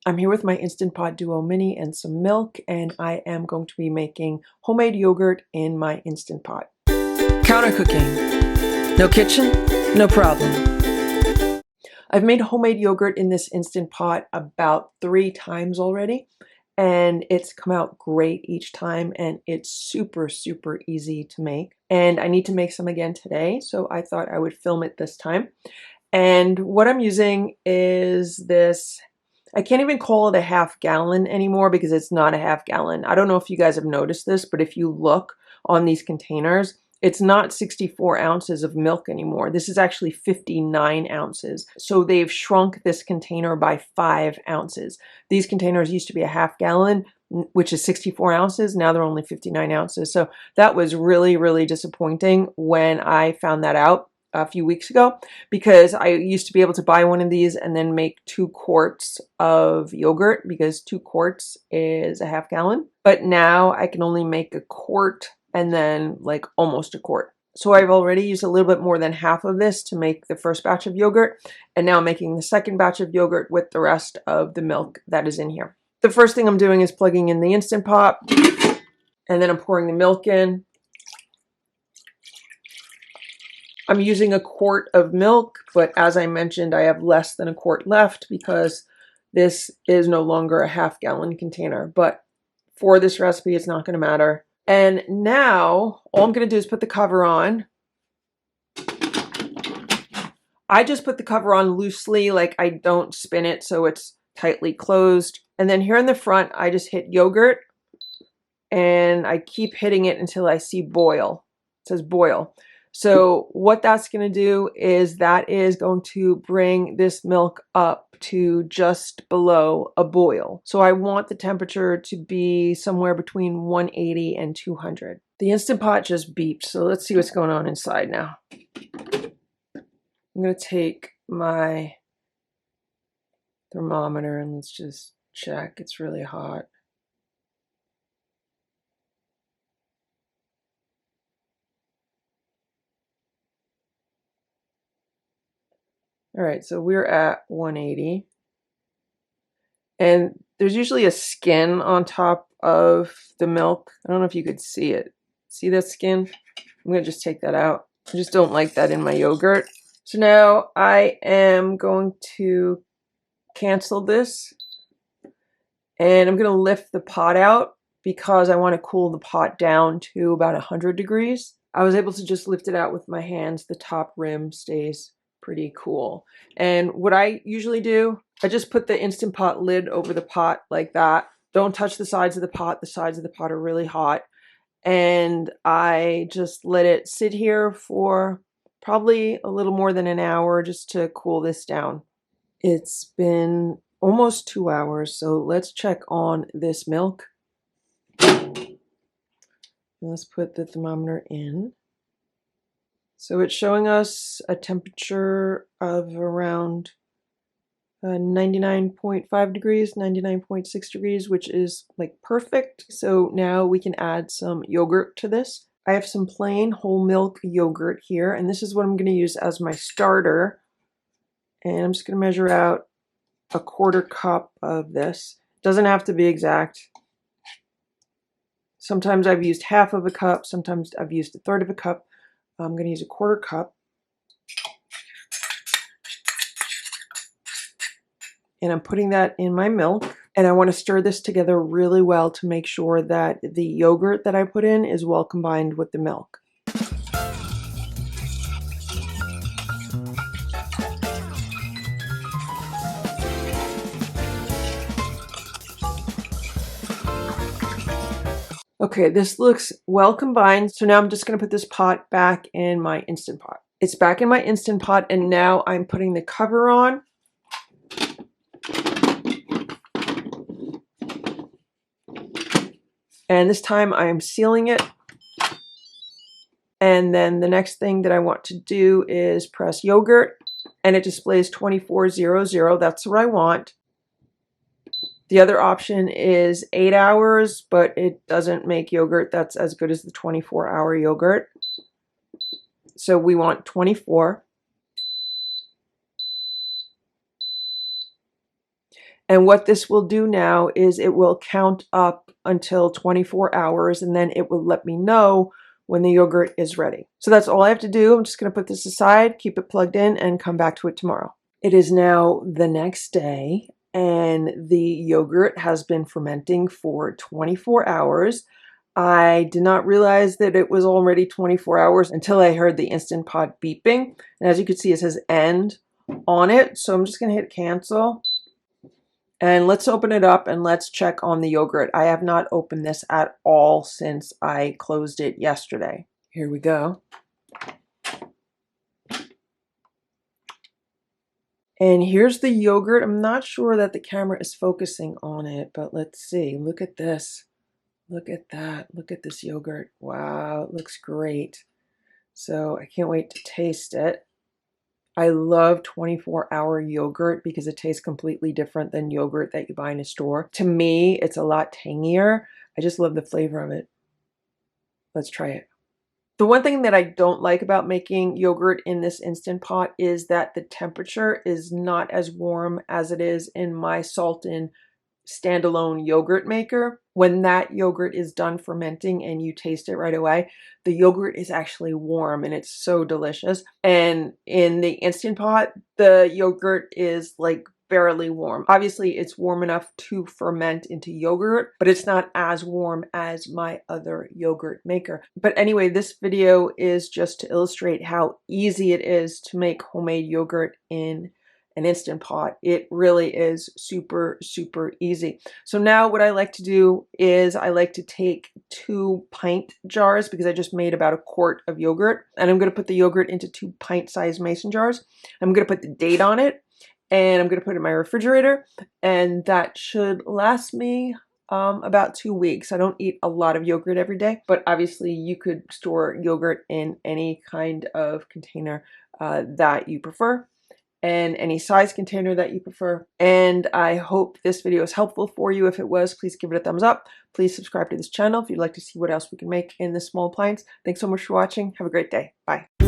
I'm here with my Instant Pot Duo Mini and some milk, and I am going to be making homemade yogurt in my Instant Pot. Counter cooking. No kitchen, no problem. I've made homemade yogurt in this Instant Pot about 3 times already, and it's come out great each time, and it's super easy to make. And I need to make some again today, so I thought I would film it this time. And what I'm using is this, I can't even call it a half gallon anymore because it's not a half gallon. I don't know if you guys have noticed this, but if you look on these containers, it's not 64 ounces of milk anymore. This is actually 59 ounces. So they've shrunk this container by 5 ounces. These containers used to be a half gallon, which is 64 ounces. Now they're only 59 ounces. So that was really disappointing when I found that out a few weeks ago, because I used to be able to buy one of these and then make 2 quarts of yogurt, because 2 quarts is a half gallon. But now I can only make a quart and then like almost a quart. So I've already used a little bit more than half of this to make the first batch of yogurt, and now I'm making the second batch of yogurt with the rest of the milk that is in here. The first thing I'm doing is plugging in the Instant Pot, and then I'm pouring the milk in. I'm using a quart of milk, but as I mentioned, I have less than a quart left because this is no longer a half gallon container. But for this recipe, it's not going to matter. And now all I'm going to do is put the cover on. I just put the cover on loosely, like I don't spin it so it's tightly closed. And then here in the front, I just hit yogurt and I keep hitting it until I see boil. It says boil. So what that's going to do is that is going to bring this milk up to just below a boil. So I want the temperature to be somewhere between 180 and 200. The Instant Pot just beeped, so let's see what's going on inside now. I'm going to take my thermometer and let's just check. It's really hot. All right, so we're at 180. And there's usually a skin on top of the milk. I don't know if you could see it. See that skin? I'm going to just take that out. I just don't like that in my yogurt. So now I am going to cancel this. And I'm going to lift the pot out because I want to cool the pot down to about 100 degrees. I was able to just lift it out with my hands. The top rim stays pretty cool. And what I usually do, I just put the Instant Pot lid over the pot like that. Don't touch the sides of the pot. The sides of the pot are really hot. And I just let it sit here for probably a little more than an hour just to cool this down. It's been almost 2 hours, so let's check on this milk. Let's put the thermometer in. So it's showing us a temperature of around 99.5 degrees, 99.6 degrees, which is like perfect. So now we can add some yogurt to this. I have some plain whole milk yogurt here, and this is what I'm going to use as my starter. And I'm just going to measure out a 1/4 cup of this. Doesn't have to be exact. Sometimes I've used half of a cup, sometimes I've used 1/3 of a cup. I'm going to use a 1/4 cup. And I'm putting that in my milk. And I want to stir this together really well to make sure that the yogurt that I put in is well combined with the milk. Okay, this looks well combined. So now I'm just going to put this pot back in my Instant Pot. It's back in my Instant Pot, and now I'm putting the cover on. And this time I am sealing it. And then the next thing that I want to do is press yogurt, and it displays 2400. That's what I want. The other option is 8 hours, but it doesn't make yogurt that's as good as the 24-hour yogurt. So we want 24. And what this will do now is it will count up until 24 hours and then it will let me know when the yogurt is ready. So that's all I have to do. I'm just going to put this aside, keep it plugged in, and come back to it tomorrow. It is now the next day and the yogurt has been fermenting for 24 hours. I did not realize that it was already 24 hours until I heard the Instant Pot beeping. And as you can see, it says end on it. So I'm just going to hit cancel. And let's open it up and let's check on the yogurt. I have not opened this at all since I closed it yesterday. Here we go. And here's the yogurt. I'm not sure that the camera is focusing on it, but let's see. Look at this. Look at that. Look at this yogurt. Wow, it looks great. So I can't wait to taste it. I love 24-hour yogurt because it tastes completely different than yogurt that you buy in a store. To me, it's a lot tangier. I just love the flavor of it. Let's try it. The one thing that I don't like about making yogurt in this Instant Pot is that the temperature is not as warm as it is in my Sultan standalone yogurt maker. When that yogurt is done fermenting and you taste it right away, the yogurt is actually warm and it's so delicious. And in the Instant Pot, the yogurt is like barely warm. Obviously, it's warm enough to ferment into yogurt, but it's not as warm as my other yogurt maker. But anyway, this video is just to illustrate how easy it is to make homemade yogurt in an Instant Pot. It really is super, super easy. So now what I like to do is I like to take 2 pint jars because I just made about a quart of yogurt, and I'm going to put the yogurt into 2 pint-sized mason jars. I'm going to put the date on it, and I'm going to put it in my refrigerator, and that should last me about 2 weeks. I don't eat a lot of yogurt every day, but obviously you could store yogurt in any kind of container that you prefer, and any size container that you prefer. And I hope this video is helpful for you. If it was, please give it a thumbs up. Please subscribe to this channel if you'd like to see what else we can make in this small appliance. Thanks so much for watching. Have a great day. Bye.